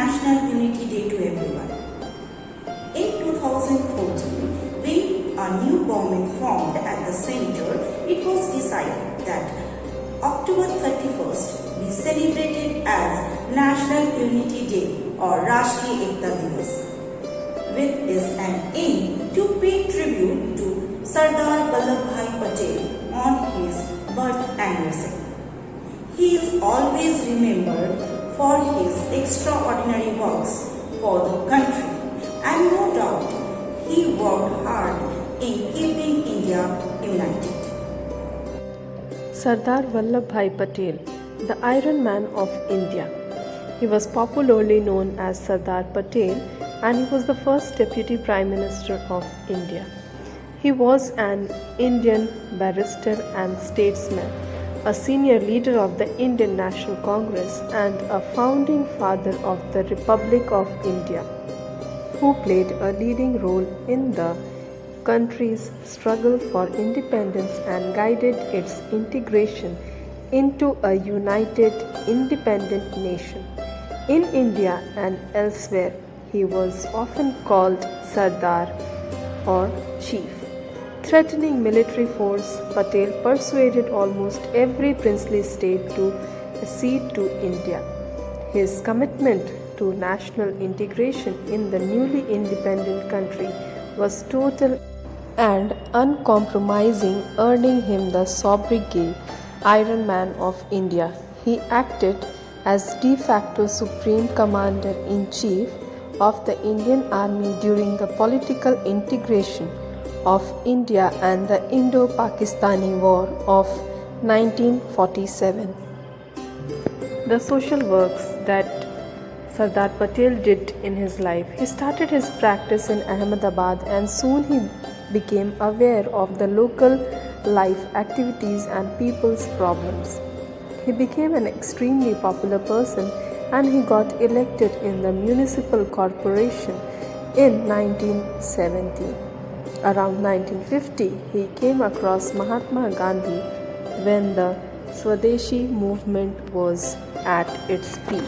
National Unity Day to everyone. In 2014, when a new government formed at the center, it was decided that October 31st be celebrated as National Unity Day or Rashtriya Ekta Divas, which is an aim to pay tribute to Sardar Vallabhbhai Patel on his birth anniversary. He is always remembered for his extraordinary works for the country, and no doubt he worked hard in keeping India united. Sardar Vallabhbhai Patel, the Iron Man of India. He was popularly known as Sardar Patel and he was the first Deputy Prime Minister of India. He was an Indian barrister and statesman, a senior leader of the Indian National Congress and a founding father of the Republic of India, who played a leading role in the country's struggle for independence and guided its integration into a united, independent nation. In India and elsewhere, he was often called Sardar or Chief. Threatening military force, Patel persuaded almost every princely state to accede to India. His commitment to national integration in the newly independent country was total and uncompromising, earning him the sobriquet Iron Man of India. He acted as de facto Supreme Commander-in-Chief of the Indian Army during the political integration of India and the Indo-Pakistani War of 1947. The social works that Sardar Patel did in his life. He started his practice in Ahmedabad and soon he became aware of the local life activities and people's problems. He became an extremely popular person and he got elected in the municipal corporation in 1970. Around 1950, he came across Mahatma Gandhi when the Swadeshi movement was at its peak.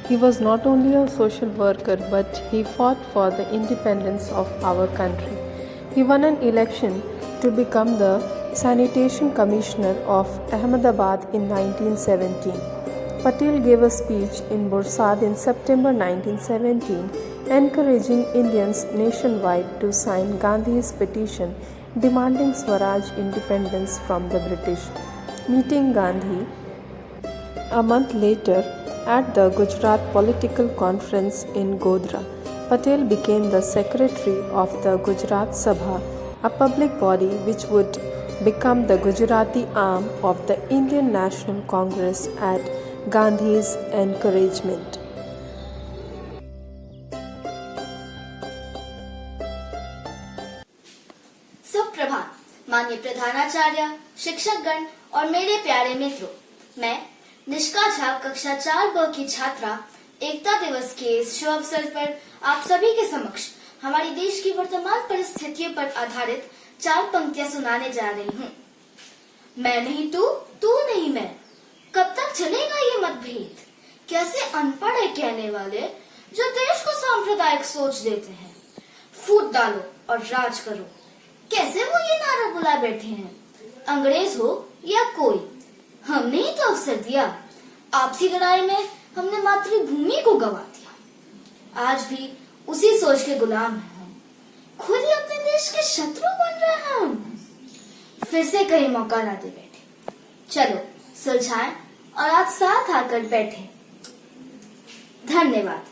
He was not only a social worker but he fought for the independence of our country. He won an election to become the Sanitation Commissioner of Ahmedabad in 1917. Patel gave a speech in Bursad in September 1917, encouraging Indians nationwide to sign Gandhi's petition demanding Swaraj independence from the British. Meeting Gandhi a month later at the Gujarat Political Conference in Godhra, Patel became the secretary of the Gujarat Sabha, a public body which would become the Gujarati arm of the Indian National Congress at Gandhi's encouragement. सुप्रभात, माननीय प्रधानाचार्य, शिक्षकगण और मेरे प्यारे मित्रों। मैं निष्का झा कक्षा 4 की छात्रा एकता दिवस के इस शुभ अवसर पर आप सभी के समक्ष हमारी देश की वर्तमान परिस्थितियों पर आधारित 4 पंक्तियां सुनाने जा रही हूँ। मैं नहीं तू, तू नहीं मैं, कब तक चलेगा ये मतभेद? कैसे अनपढ़ है कहने वाले जो देश को सांप्रदायिक सोच देते हैं। फूट डालो और राज करो, कैसे वो ये नारा बुला बैठे हैं। अंग्रेज हो या कोई, हमने ही तो अवसर दिया। आपसी लड़ाई में हमने मातृभूमि को गवा दिया। आज भी उसी सोच के गुलाम हैं हम, खुद ही अपने देश के शत्रु बन रहे हैं हम। फिर से कहीं मौका ना दे बैठे, चलो सुलझाएं और आज साथ आकर बैठे। धन्यवाद।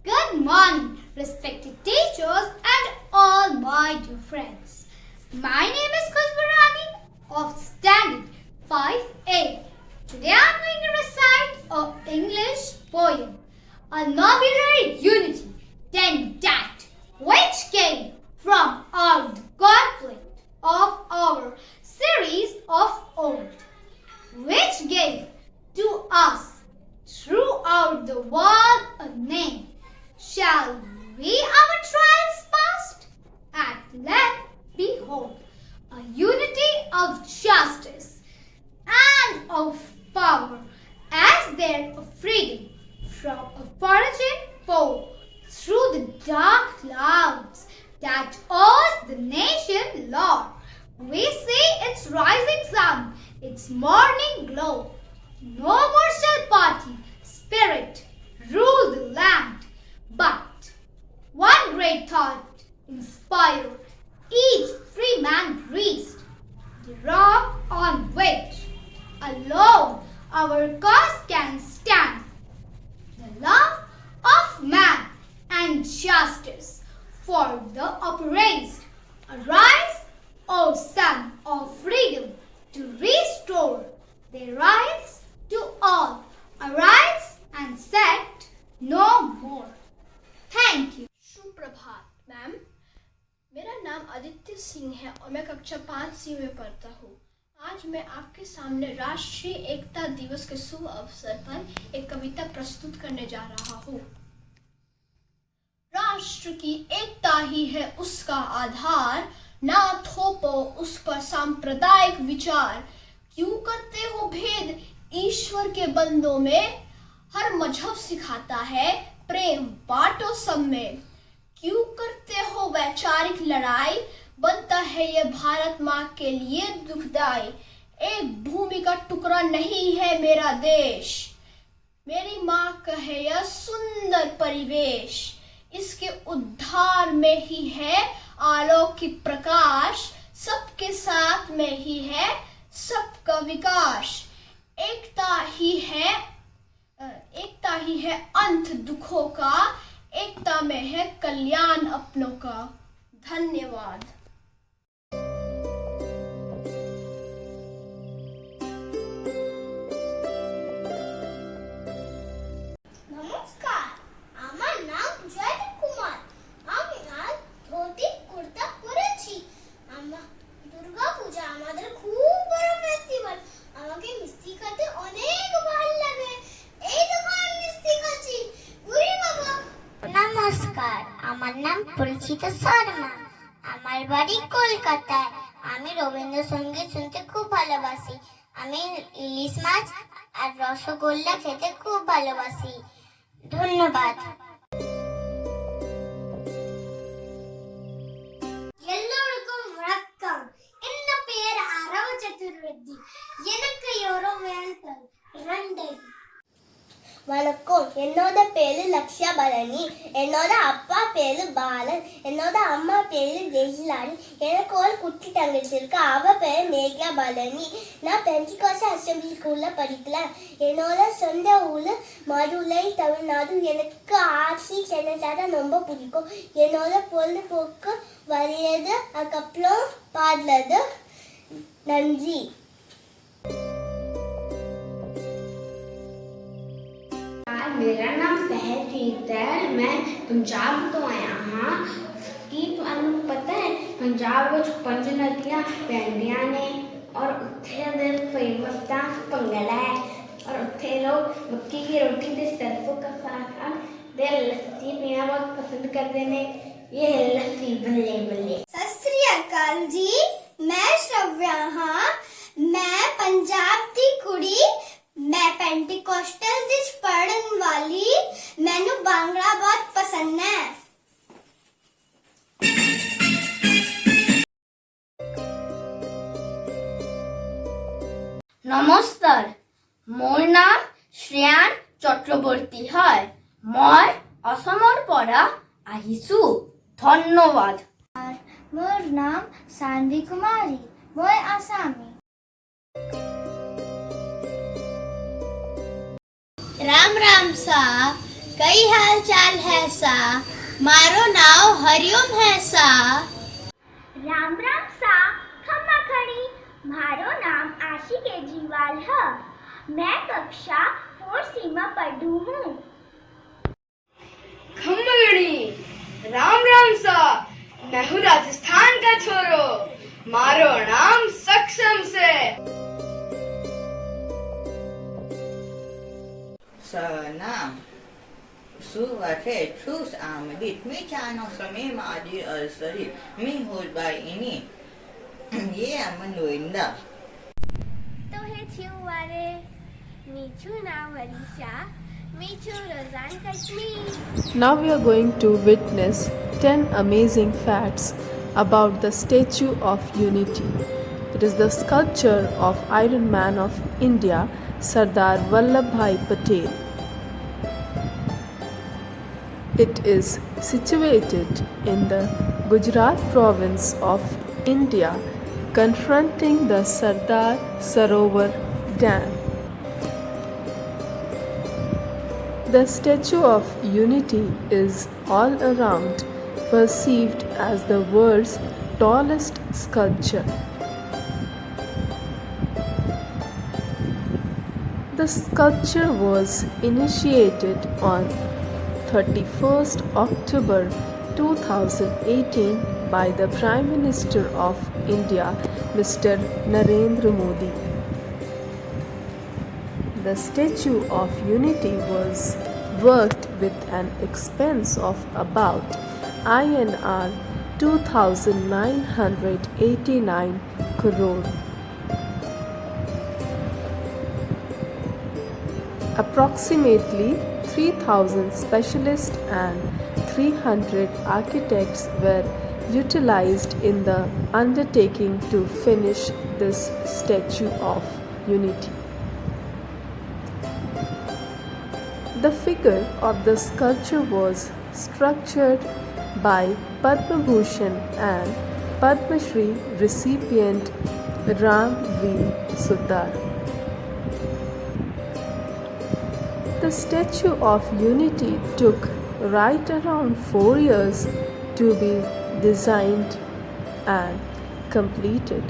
Good morning, respected teachers and all my dear friends. My name is Khushbu Rani of Standard 5A. Today I am going to recite an English poem, A Nobilary Unity, then that which came from out the conflict of our series of old, which gave to us throughout the world a name. Shall we our trials past at length behold a unity of justice and of power as there of freedom from a foraging foe through the dark clouds that owes the nation Lord. We see its rising sun, its morning glow. No more shall party spirit rule the land, but one great thought inspire each free man breathed, the rock on which alone our cause can stand, the love of man and justice for the oppressed. Arise, O Son of Freedom, to restore their rights to all. Arise and set no more. Thank you. सुप्रभात ma'am, मेरा नाम आदित्य सिंह है और मैं कक्षा 5C में पढ़ता हूँ। आज मैं आपके सामने राष्ट्रीय एकता दिवस के शुभ अवसर पर एक कविता प्रस्तुत करने जा रहा हूँ। राष्ट्र की एकता ही है उसका आधार, ना थोपो उस पर सांप्रदायिक विचार। क्यों करते हो भेद ईश्वर के बंदों में, हर मजहब सिखाता है प्रेम बांटो सब में। क्यों करते हो वैचारिक लड़ाई, बनता है ये भारत माँ के लिए दुखदाई। एक भूमि का टुकड़ा नहीं है मेरा देश, मेरी माँ कहे यह सुंदर परिवेश। इसके उद्धार में ही है अलौकिक प्रकाश, सबके साथ में ही है सबका विकास। एकता ही है अंत दुखों का, एकता में है कल्याण अपनों का। धन्यवाद। নমস্কার, আমার নাম জয়দীপ কুমার। আমি আজ ধুতি কুর্তা পরেছি। দুর্গা পূজা আমাদের খুব বড় ফেস্টিভ্যাল। আমাকে মিষ্টি খেতে অনেক ভালো লাগে। এই দেখো আমি মিষ্টি খাচ্ছি। উরি বাবা। নমস্কার, আমার নাম পরিচিতা শর্মা। আমার বাড়ি কলকাতায়। আমি রবীন্দ্রসঙ্গীত শুনতে খুব ভালোবাসি। আমি ইলিশ মাছ আর রসগোল্লা খেতে খুব ভালোবাসি। ধন্যবাদ। எல்லோருக்கும் வணக்கம். என்ன பேர் அரவ சதுர்வேதி. எனக்கு எவரோ வேண்டாம். 2 வணக்கம். என்னோட பேரு லக்ஷ்யா பரணி. என்னோட அப்பா பேரு பாலன். என்னோட அம்மா பேரு ஜெயிலானி. எனக்கு ஒரு குட்டி தங்கச்சி இருக்கு. அவ பேரு மேகா பரணி. நான் பெண்டிகாஸ்ட் அசெம்பிளி ஸ்கூல்ல படிக்கிறேன். என்னோட சொந்த ஊரு மதுரை, தமிழ்நாடு. எனக்கு ஆர்சி சென்னை ரொம்ப பிடிக்கும். என்னோட பொழுதுபோக்கு வரையது, அதுக்கப்புறம் பாடுறது. நன்றி. मेरा नाम सहजीत है। मैं पंजाब तो आया हाँ कि तुहानू पता है पंजाब विच 5 नदियां पैंदियां ने और उत्थे दे फेमस डांस भंगड़ा है और उत्थे लोग मक्की की रोटी दे सरसों का साग दे लस्सी पीना बहुत पसंद करते हैं। ये है लस्सी बल्ले बल्ले। सत श्री अकाल जी, मैं श्रव्या हाँ। मैं पंजाब दी कुड़ी, मैं पेंटिकोस्टल विच पढ़न वाली। मैनू बांगड़ा बहुत पसंद है। নমস্কার, মোৰ নাম শ্ৰেয়ান চক্ৰৱৰ্তী হয়। মই অসমৰ পৰা আহিছো। ধন্যবাদ। मोर नाम सांदी कुमारी। मैं आसामी। राम राम सा, कई हाल चाल है सा। मारो नाव हरिओम है सा। राम राम सा, खम्मा खड़ी। मारो नाम आशी केजरीवाल है। मैं कक्षा 4C में पढ़ू हूँ। खम्मगड़ी। राम राम सा, मैं हूँ राजस्थान का छोरो। मारो नाम सक्षम से। Naam. Suwate Trus Amadit, me chano same madi alsari, me hold by ini. Yeah, Manuinda. तो हे छिउ वारे मीठू नाम Varisha Me too, Roseanne, catch me. Now we are going to witness 10 amazing facts about the Statue of Unity. It is the sculpture of Iron Man of India, Sardar Vallabhbhai Patel. It is situated in the Gujarat province of India, confronting the Sardar Sarovar Dam. The Statue of Unity is all around perceived as the world's tallest sculpture. The sculpture was initiated on 31st October 2018 by the Prime Minister of India, Mr. Narendra Modi. The Statue of Unity was worked with an expense of about INR 2,989 crore. Approximately 3,000 specialists and 300 architects were utilized in the undertaking to finish this Statue of Unity. The figure of the sculpture was structured by Padma Bhushan and Padma Shri recipient Ram V. Sudar. The Statue of Unity took right around 4 years to be designed and completed.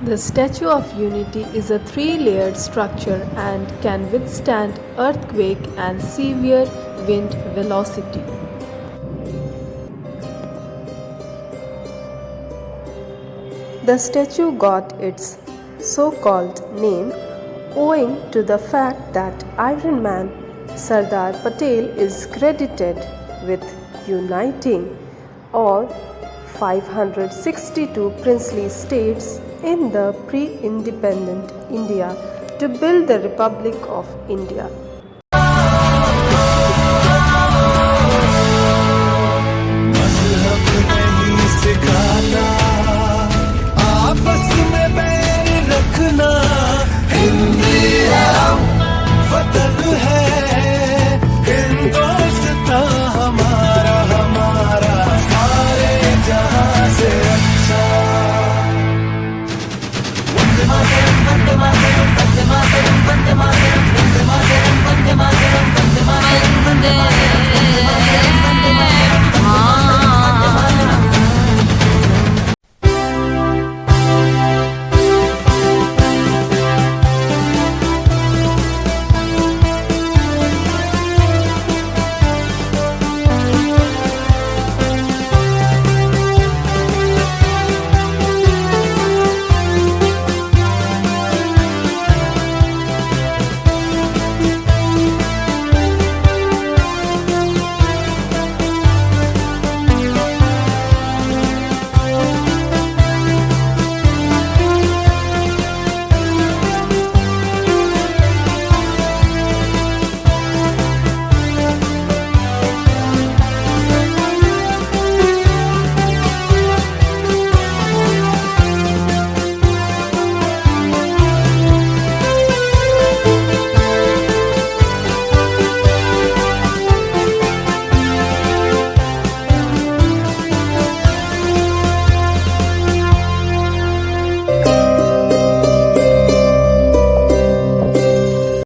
The Statue of Unity is a 3-layered structure and can withstand earthquake and severe wind velocity. The statue got its so-called name owing to the fact that Iron Man Sardar Patel is credited with uniting all 562 princely states in the pre-independent India to build the Republic of India. आपस में बैर रखना हिंदी